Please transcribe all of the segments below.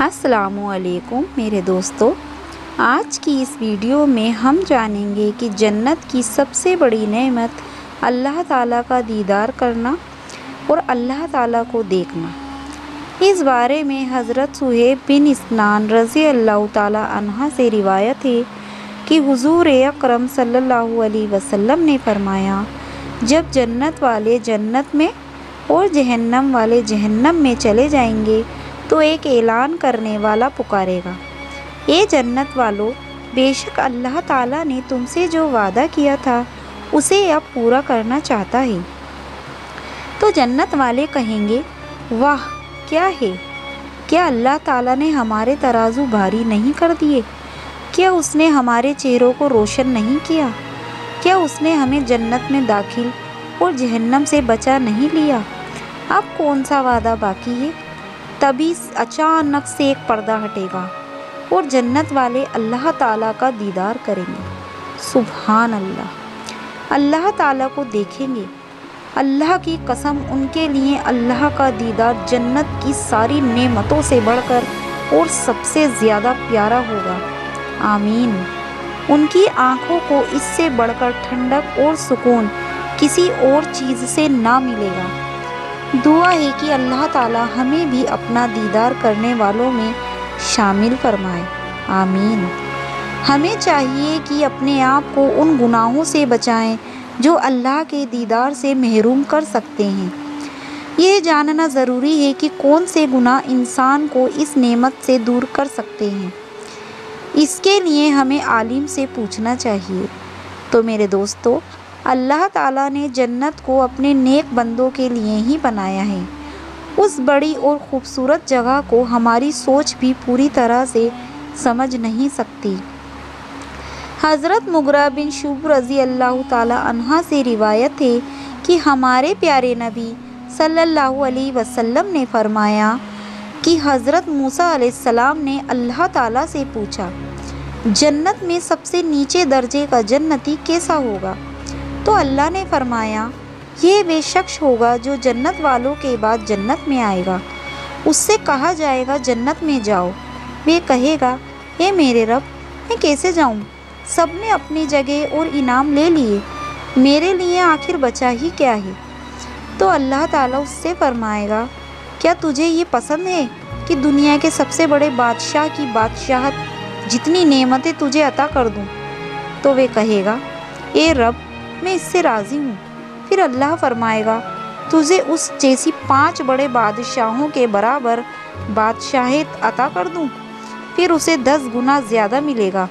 السلام علیکم میرے دوستو، آج کی اس ویڈیو میں ہم جانیں گے کہ جنت کی سب سے بڑی نعمت اللہ تعالیٰ کا دیدار کرنا اور اللہ تعالیٰ کو دیکھنا۔ اس بارے میں حضرت صہیب بن سنان رضی اللہ تعالیٰ عنہ سے روایت ہے کہ حضور اکرم صلی اللہ علیہ وسلم نے فرمایا، جب جنت والے جنت میں اور جہنم والے جہنم میں چلے جائیں گے تو ایک اعلان کرنے والا پکارے گا، اے جنت والو، بے شک اللہ تعالیٰ نے تم سے جو وعدہ کیا تھا اسے اب پورا کرنا چاہتا ہے۔ تو جنت والے کہیں گے، واہ کیا ہے، کیا اللہ تعالیٰ نے ہمارے ترازو بھاری نہیں کر دیے؟ کیا اس نے ہمارے چہروں کو روشن نہیں کیا؟ کیا اس نے ہمیں جنت میں داخل اور جہنم سے بچا نہیں لیا؟ اب کون سا وعدہ باقی ہے؟ تبھی اچانک سے ایک پردہ ہٹے گا اور جنت والے اللہ تعالیٰ کا دیدار کریں گے۔ سبحان اللہ، اللہ تعالیٰ کو دیکھیں گے۔ اللہ کی قسم، ان کے لیے اللہ کا دیدار جنت کی ساری نعمتوں سے بڑھ کر اور سب سے زیادہ پیارا ہوگا۔ آمین۔ ان کی آنکھوں کو اس سے بڑھ کر ٹھنڈک اور سکون کسی اور چیز سے نہ ملے گا۔ دعا ہے کہ اللہ تعالیٰ ہمیں بھی اپنا دیدار کرنے والوں میں شامل فرمائے۔ آمین۔ ہمیں چاہیے کہ اپنے آپ کو ان گناہوں سے بچائیں جو اللہ کے دیدار سے محروم کر سکتے ہیں۔ یہ جاننا ضروری ہے کہ کون سے گناہ انسان کو اس نعمت سے دور کر سکتے ہیں۔ اس کے لیے ہمیں عالم سے پوچھنا چاہیے۔ تو میرے دوستو، اللہ تعالیٰ نے جنت کو اپنے نیک بندوں کے لیے ہی بنایا ہے۔ اس بڑی اور خوبصورت جگہ کو ہماری سوچ بھی پوری طرح سے سمجھ نہیں سکتی۔ حضرت مغرہ بن شعبہ رضی اللہ تعالیٰ عنہ سے روایت ہے کہ ہمارے پیارے نبی صلی اللہ علیہ وسلم نے فرمایا کہ حضرت موسیٰ علیہ السلام نے اللہ تعالیٰ سے پوچھا، جنت میں سب سے نیچے درجے کا جنتی کیسا ہوگا؟ تو اللہ نے فرمایا، یہ وہ شخص ہوگا جو جنت والوں کے بعد جنت میں آئے گا۔ اس سے کہا جائے گا جنت میں جاؤ، وہ کہے گا، اے میرے رب، میں کیسے جاؤں؟ سب نے اپنی جگہ اور انعام لے لیے، میرے لیے آخر بچا ہی کیا ہے؟ تو اللہ تعالیٰ اس سے فرمائے گا، کیا تجھے یہ پسند ہے کہ دنیا کے سب سے بڑے بادشاہ کی بادشاہت جتنی نعمتیں تجھے عطا کر دوں؟ تو وہ کہے گا، اے رب، میں اس سے راضی ہوں۔ پھر اللہ فرمائے گا، تجھے اس جیسی 5 بڑے بادشاہوں کے برابر بادشاہت عطا کر دوں؟ پھر اسے 10 گنا زیادہ ملے گا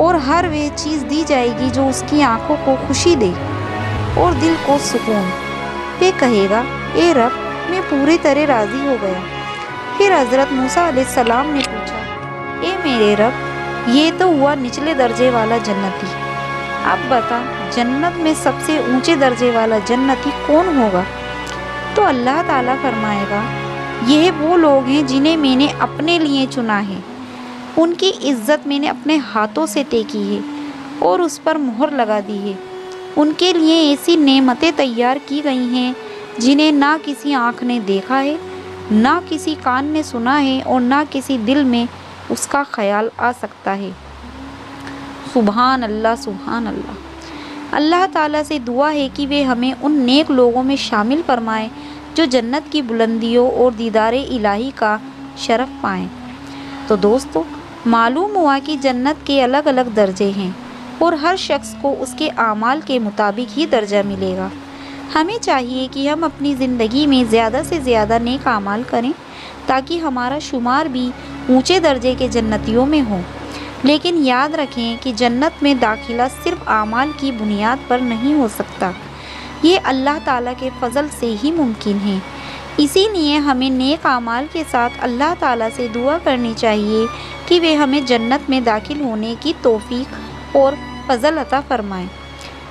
اور ہر وہ چیز دی جائے گی جو اس کی آنکھوں کو خوشی دے اور دل کو سکون۔ وہ کہے گا، اے رب، میں پوری طرح راضی ہو گیا۔ پھر حضرت موسیٰ علیہ السلام نے پوچھا، اے میرے رب، یہ تو ہوا نچلے درجے والا جنتی، اب بتا جنت میں سب سے اونچے درجے والا جنتی کون ہوگا؟ تو اللہ تعالیٰ فرمائے گا، یہ وہ لوگ ہیں جنہیں میں نے اپنے لیے چنا ہے، ان کی عزت میں نے اپنے ہاتھوں سے طے کی ہے اور اس پر مہر لگا دی ہے۔ ان کے لیے ایسی نعمتیں تیار کی گئی ہیں جنہیں نہ کسی آنکھ نے دیکھا ہے، نہ کسی کان نے سنا ہے اور نہ کسی دل میں اس کا خیال آ سکتا ہے۔ سبحان اللہ، سبحان اللہ۔ اللہ تعالیٰ سے دعا ہے کہ وہ ہمیں ان نیک لوگوں میں شامل فرمائے جو جنت کی بلندیوں اور دیدار الہی کا شرف پائیں۔ تو دوستو، معلوم ہوا کہ جنت کے الگ الگ درجے ہیں اور ہر شخص کو اس کے اعمال کے مطابق ہی درجہ ملے گا۔ ہمیں چاہیے کہ ہم اپنی زندگی میں زیادہ سے زیادہ نیک اعمال کریں تاکہ ہمارا شمار بھی اونچے درجے کے جنتیوں میں ہو۔ لیکن یاد رکھیں کہ جنت میں داخلہ صرف اعمال کی بنیاد پر نہیں ہو سکتا، یہ اللہ تعالیٰ کے فضل سے ہی ممکن ہے۔ اسی لیے ہمیں نیک اعمال کے ساتھ اللہ تعالیٰ سے دعا کرنی چاہیے کہ وہ ہمیں جنت میں داخل ہونے کی توفیق اور فضل عطا فرمائیں۔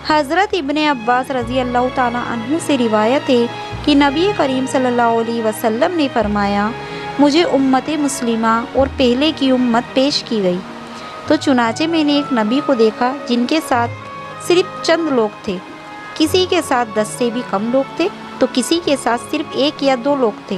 حضرت ابن عباس رضی اللہ تعالیٰ عنہ سے روایت ہے کہ نبی کریم صلی اللہ علیہ وسلم نے فرمایا، مجھے امت مسلمہ اور پہلے کی امت پیش کی گئی، تو چنانچہ میں نے ایک نبی کو دیکھا جن کے ساتھ صرف چند لوگ تھے، کسی کے ساتھ 10 سے بھی کم لوگ تھے، تو کسی کے ساتھ صرف 1 یا 2 لوگ تھے۔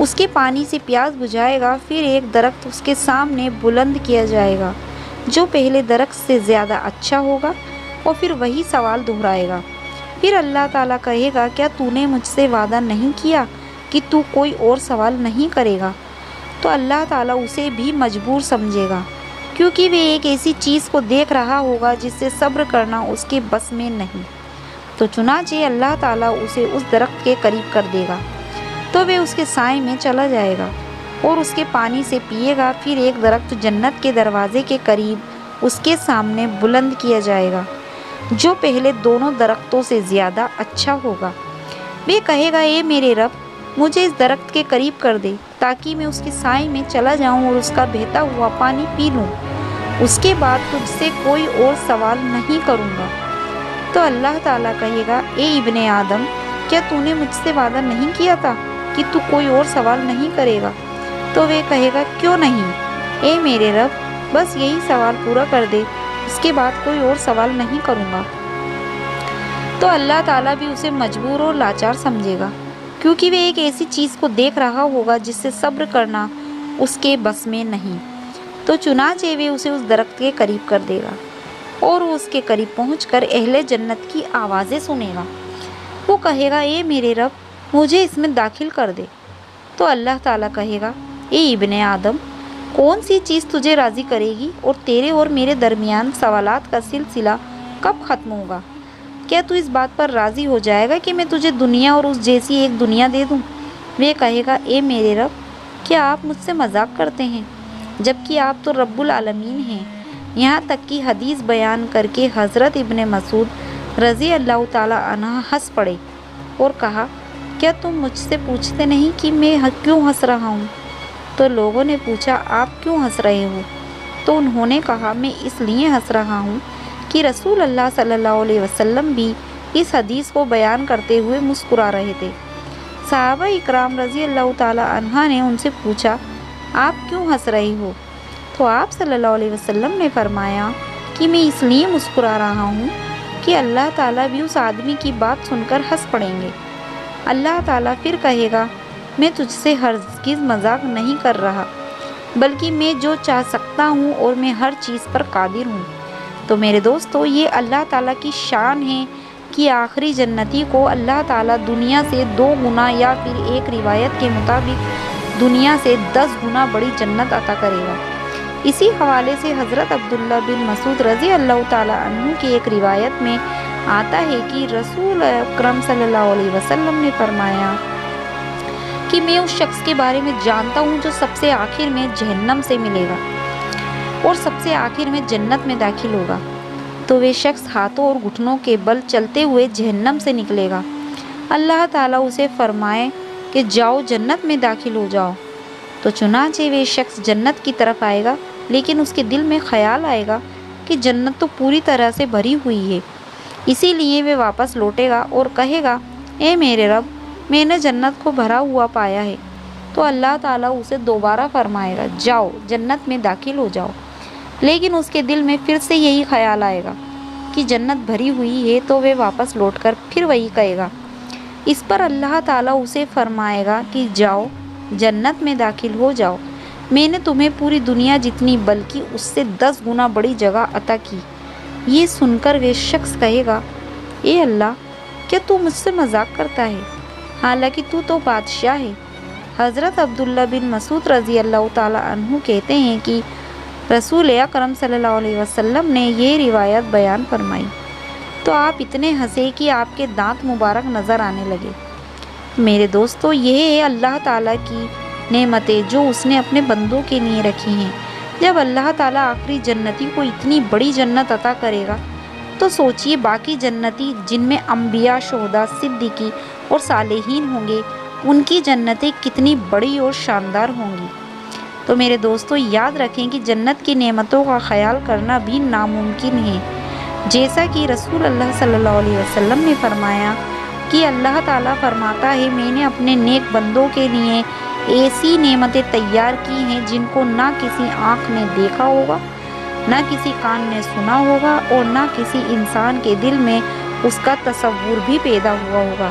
اس کے پانی سے پیاس بجھائے گا۔ پھر ایک درخت اس کے سامنے بلند کیا جائے گا جو پہلے درخت سے زیادہ اچھا ہوگا، اور پھر وہی سوال دہرائے گا۔ پھر اللہ تعالیٰ کہے گا کیا تو نے مجھ سے وعدہ نہیں کیا کہ تو کوئی اور سوال نہیں کرے گا؟ تو اللہ تعالیٰ اسے بھی مجبور سمجھے گا، کیونکہ وہ ایک ایسی چیز کو دیکھ رہا ہوگا جس سے صبر کرنا اس کے بس میں نہیں۔ تو چنانچہ اللہ تعالیٰ اسے اس درخت کے قریب کر دے گا تو وہ اس کے سائے میں چلا جائے گا اور اس کے پانی سے پیے گا۔ پھر ایک درخت جنت کے دروازے کے قریب اس کے سامنے بلند کیا جائے گا جو پہلے دونوں درختوں سے زیادہ اچھا ہوگا۔ وہ کہے گا اے میرے رب، مجھے اس درخت کے قریب کر دے تاکہ میں اس کے سائے میں چلا جاؤں اور اس کا بہتا ہوا پانی پی لوں۔ اس کے بعد تجھ سے کوئی اور سوال نہیں کروں گا۔ تو اللہ تعالیٰ کہے گا اے ابن آدم، کیا تو نے مجھ سے وعدہ نہیں کیا تھا کہ تو کوئی اور سوال نہیں کرے گا؟ تو وہ کہے گا کیوں نہیں اے میرے رب، بس یہی سوال پورا کر دے، اس کے بعد کوئی اور سوال نہیں کروں گا۔ تو اللہ تعالیٰ بھی اسے مجبور اور لاچار سمجھے گا، کیونکہ وہ ایک ایسی چیز کو دیکھ رہا ہوگا جس سے صبر کرنا اس کے بس میں نہیں۔ تو چنانچہ وہ اسے اس درخت کے قریب کر دے گا اور وہ اس کے قریب پہنچ کر اہل جنت کی آوازیں سنے گا۔ وہ کہے گا اے میرے رب، مجھے اس میں داخل کر دے۔ تو اللہ تعالیٰ کہے گا اے ابن آدم، کون سی چیز تجھے راضی کرے گی اور تیرے اور میرے درمیان سوالات کا سلسلہ کب ختم ہوگا؟ کیا تو اس بات پر راضی ہو جائے گا کہ میں تجھے دنیا اور اس جیسی ایک دنیا دے دوں؟ وہ کہے گا اے میرے رب، کیا آپ مجھ سے مذاق کرتے ہیں جبکہ آپ تو رب العالمین ہیں؟ یہاں تک کہ حدیث بیان کر کے حضرت ابن مسعود رضی اللہ تعالیٰ عنہ ہنس پڑے اور کہا کیا تم مجھ سے پوچھتے نہیں کہ میں کیوں ہنس رہا ہوں؟ تو لوگوں نے پوچھا آپ کیوں ہنس رہے ہو؟ تو انہوں نے کہا میں اس لیے ہنس رہا ہوں کہ رسول اللہ صلی اللہ علیہ وسلم بھی اس حدیث کو بیان کرتے ہوئے مسکرا رہے تھے۔ صحابہ اکرام رضی اللہ تعالیٰ عنہ نے ان سے پوچھا آپ کیوں ہنس رہے ہو؟ تو آپ صلی اللہ علیہ وسلم نے فرمایا کہ میں اس لیے مسکرا رہا ہوں کہ اللہ تعالیٰ بھی اس آدمی کی بات سن کر ہنس پڑیں گے۔ اللہ تعالیٰ پھر کہے گا میں تجھ سے ہرگز مذاق نہیں کر رہا، بلکہ میں جو چاہ سکتا ہوں اور میں ہر چیز پر قادر ہوں۔ تو میرے دوستو، یہ اللہ تعالیٰ کی شان ہے کہ آخری جنتی کو اللہ تعالیٰ دنیا سے 2 گنا یا پھر ایک روایت کے مطابق دنیا سے 10 گنا بڑی جنت عطا کرے گا۔ اسی حوالے سے حضرت عبداللہ بن مسعود رضی اللہ تعالیٰ عنہ کی ایک روایت میں آتا ہے کہ رسول اکرم صلی اللہ علیہ وسلم نے فرمایا کہ میں اس شخص کے بارے میں جانتا ہوں جو سب سے آخر میں جہنم سے ملے گا اور سب سے آخر میں جنت میں داخل ہوگا۔ تو وہ شخص ہاتھوں اور گھٹنوں کے بل چلتے ہوئے جہنم سے نکلے گا۔ اللہ تعالیٰ اسے فرمائے کہ جاؤ جنت میں داخل ہو جاؤ۔ تو چنانچہ وہ شخص جنت کی طرف آئے گا، لیکن اس کے دل میں خیال آئے گا کہ جنت تو پوری طرح سے بھری ہوئی ہے، اسی لیے وہ واپس لوٹے گا اور کہے گا اے میرے رب، میں نے جنت کو بھرا ہوا پایا ہے۔ تو اللہ تعالیٰ اسے دوبارہ فرمائے گا جاؤ جنت میں داخل ہو جاؤ، لیکن اس کے دل میں پھر سے یہی خیال آئے گا کہ جنت بھری ہوئی ہے، تو وہ واپس لوٹ کر پھر وہی کہے گا۔ اس پر اللہ تعالیٰ اسے فرمائے گا کہ جاؤ جنت میں داخل ہو جاؤ، میں نے تمہیں پوری دنیا جتنی بلکہ اس سے 10 گنا بڑی جگہ عطا کی۔ یہ سن کر وہ شخص کہے گا اے اللہ، کیا تو مجھ سے مذاق کرتا ہے؟ حالانکہ تو بادشاہ ہے۔ حضرت عبداللہ بن مسعود رضی اللہ تعالیٰ عنہ کہتے ہیں کہ رسول اکرم صلی اللہ علیہ وسلم نے یہ روایت بیان فرمائی تو آپ اتنے ہنسے کہ آپ کے دانت مبارک نظر آنے لگے۔ میرے دوستو، یہ ہے اللہ تعالیٰ کی نعمتیں جو اس نے اپنے بندوں کے لیے رکھی ہیں۔ جب اللہ تعالیٰ آخری جنتی کو اتنی بڑی جنت عطا کرے گا تو سوچئے باقی جنتی جن میں انبیاء، شہداء، صدیقین اور صالحین ہوں گے، ان کی جنتیں کتنی بڑی اور شاندار ہوں گی۔ تو میرے دوستو، یاد رکھیں کہ جنت کی نعمتوں کا خیال کرنا بھی ناممکن ہے، جیسا کہ رسول اللہ صلی اللہ علیہ وسلم نے فرمایا کہ اللہ تعالیٰ فرماتا ہے میں نے اپنے نیک بندوں کے لیے ایسی نعمتیں تیار کی ہیں جن کو نہ کسی آنکھ نے دیکھا ہوگا، نہ کسی کان نے سنا ہوگا اور نہ کسی انسان کے دل میں اس کا تصور بھی پیدا ہوا ہوگا۔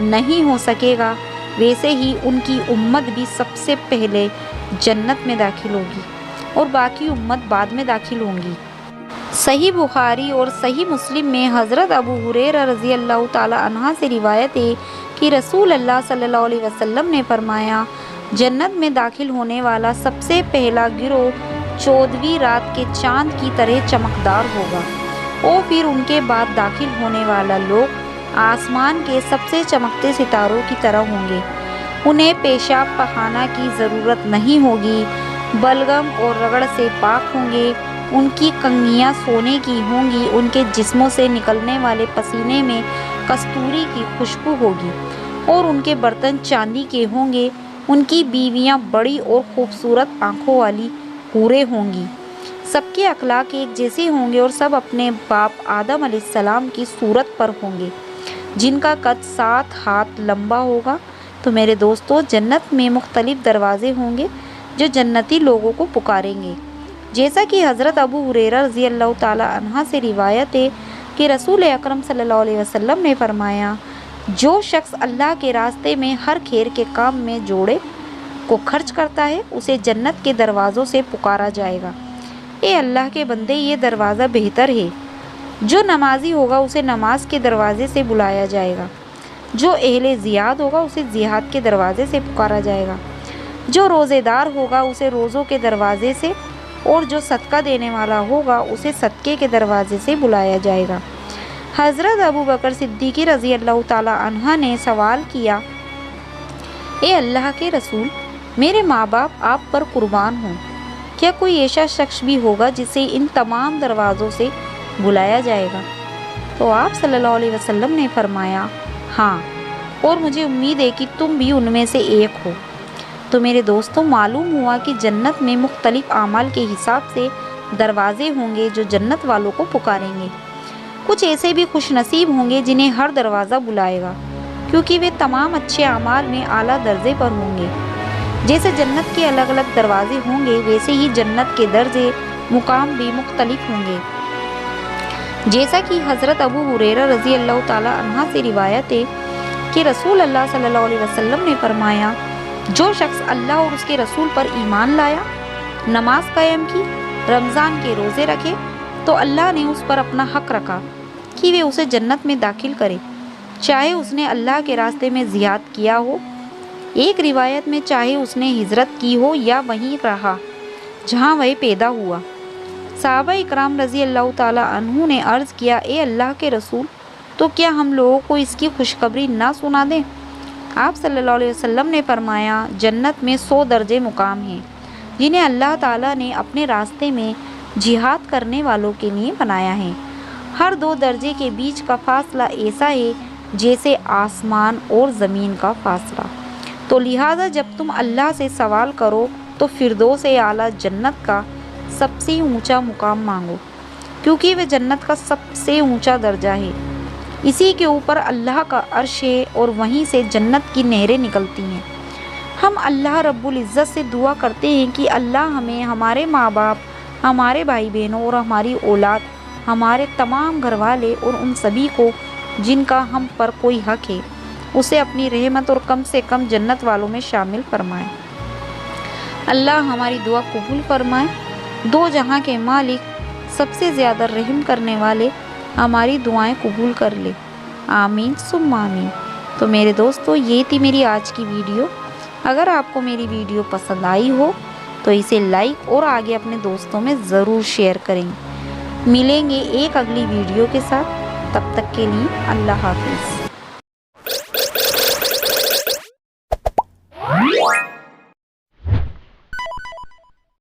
نہیں ہو سکے گا، ویسے ہی ان کی امت بھی سب سے پہلے جنت میں داخل ہوگی اور باقی امت بعد میں داخل ہوں گی۔ صحیح بخاری اور صحیح مسلم میں حضرت ابو ہریرہ رضی اللہ تعالی عنہ سے روایت ہے کہ رسول اللہ صلی اللہ علیہ وسلم نے فرمایا، جنت میں داخل ہونے والا سب سے پہلا گروہ 14ویں رات کے چاند کی طرح چمکدار ہوگا، اور پھر ان کے بعد داخل ہونے والا لوگ آسمان کے سب سے چمکتے ستاروں کی طرح ہوں گے۔ انہیں پیشاب پخانہ کی ضرورت نہیں ہوگی، بلغم اور رگڑ سے پاک ہوں گے، ان کی کنگھیاں سونے کی ہوں گی، ان کے جسموں سے نکلنے والے پسینے میں کستوری کی خوشبو ہوگی، اور ان کے برتن چاندی کے ہوں گے، ان کی بیویاں بڑی اور خوبصورت آنکھوں والی حوریں ہوں گی۔ سب کے اخلاق ایک جیسے ہوں گے اور سب اپنے باپ آدم علیہ السلام کی صورت پر ہوں گے، جن کا قد 7 ہاتھ لمبا ہوگا۔ تو میرے دوستو، جنت میں مختلف دروازے ہوں گے جو جنتی لوگوں کو پکاریں گے، جیسا کہ حضرت ابو ہریرہ رضی اللہ تعالی عنہ سے روایت ہے کہ رسول اکرم صلی اللہ علیہ وسلم نے فرمایا، جو شخص اللہ کے راستے میں ہر خیر کے کام میں جوڑے کو خرچ کرتا ہے، اسے جنت کے دروازوں سے پکارا جائے گا۔ اے اللہ کے بندے، یہ دروازہ بہتر ہے۔ جو نمازی ہوگا اسے نماز کے دروازے سے بلایا جائے گا، جو اہل زیاد ہوگا اسے زیاد کے دروازے سے پکارا جائے گا، جو روزے دار ہوگا اسے روزوں کے دروازے سے، اور جو صدقہ دینے والا ہوگا اسے صدقے کے دروازے سے بلایا جائے گا۔ حضرت ابو بکر صدیق رضی اللہ تعالی عنہ نے سوال کیا، اے اللہ کے رسول، میرے ماں باپ آپ پر قربان ہوں، کیا کوئی ایسا شخص بھی ہوگا جسے ان تمام دروازوں سے بلایا جائے گا؟ تو آپ صلی اللہ علیہ وسلم نے فرمایا، ہاں، اور مجھے امید ہے کہ تم بھی ان میں سے ایک ہو۔ تو میرے دوستوں، معلوم ہوا کہ جنت میں مختلف اعمال کے حساب سے دروازے ہوں گے جو جنت والوں کو پکاریں گے۔ کچھ ایسے بھی خوش نصیب ہوں گے جنہیں ہر دروازہ بلائے گا، کیونکہ وہ تمام اچھے اعمال میں اعلیٰ درجے پر ہوں گے۔ جیسے جنت کے الگ الگ دروازے ہوں گے، ویسے ہی جنت کے درجے مقام بھی مختلف ہوں گے۔ جیسا کہ حضرت ابو ہریرہ رضی اللہ تعالی عنہ سے روایت ہے کہ رسول اللہ صلی اللہ علیہ وسلم نے فرمایا، جو شخص اللہ اور اس کے رسول پر ایمان لایا، نماز قائم کی، رمضان کے روزے رکھے، تو اللہ نے اس پر اپنا حق رکھا کہ وہ اسے جنت میں داخل کرے، چاہے اس نے اللہ کے راستے میں جہاد کیا ہو، ایک روایت میں چاہے اس نے ہجرت کی ہو یا وہیں رہا جہاں وہ پیدا ہوا۔ صحابہ اکرام رضی اللہ تعالی عنہ نے عرض کیا، اے اللہ کے رسول، تو کیا ہم لوگوں کو اس کی خوشخبری نہ سنا دیں؟ آپ صلی اللہ علیہ وسلم نے فرمایا، جنت میں 100 درجے مقام ہیں جنہیں اللہ تعالیٰ نے اپنے راستے میں جہاد کرنے والوں کے لیے بنایا ہے۔ ہر 2 درجے کے بیچ کا فاصلہ ایسا ہے جیسے آسمان اور زمین کا فاصلہ۔ تو لہٰذا جب تم اللہ سے سوال کرو تو فردوس اعلیٰ جنت کا سب سے اونچا مقام مانگو، کیونکہ وہ جنت کا سب سے اونچا درجہ ہے۔ اسی کے اوپر اللہ کا عرش ہے اور وہیں سے جنت کی نہریں نکلتی ہیں۔ ہم اللہ رب العزت سے دعا کرتے ہیں کہ اللہ ہمیں، ہمارے ماں باپ، ہمارے بھائی بہنوں اور ہماری اولاد، ہمارے تمام گھر والے اور ان سبھی کو جن کا ہم پر کوئی حق ہے، اسے اپنی رحمت اور کم سے کم جنت والوں میں شامل فرمائے۔ اللہ ہماری دعا قبول فرمائے۔ 2 جہاں کے مالک، سب سے زیادہ رحم کرنے والے، ہماری دعائیں قبول کر لے، آمین ثم آمین۔ تو میرے دوستو، یہ تھی میری آج کی ویڈیو۔ اگر آپ کو میری ویڈیو پسند آئی ہو تو اسے لائک اور آگے اپنے دوستوں میں ضرور شیئر کریں۔ ملیں گے ایک اگلی ویڈیو کے ساتھ، تب تک کے لیے اللہ حافظ۔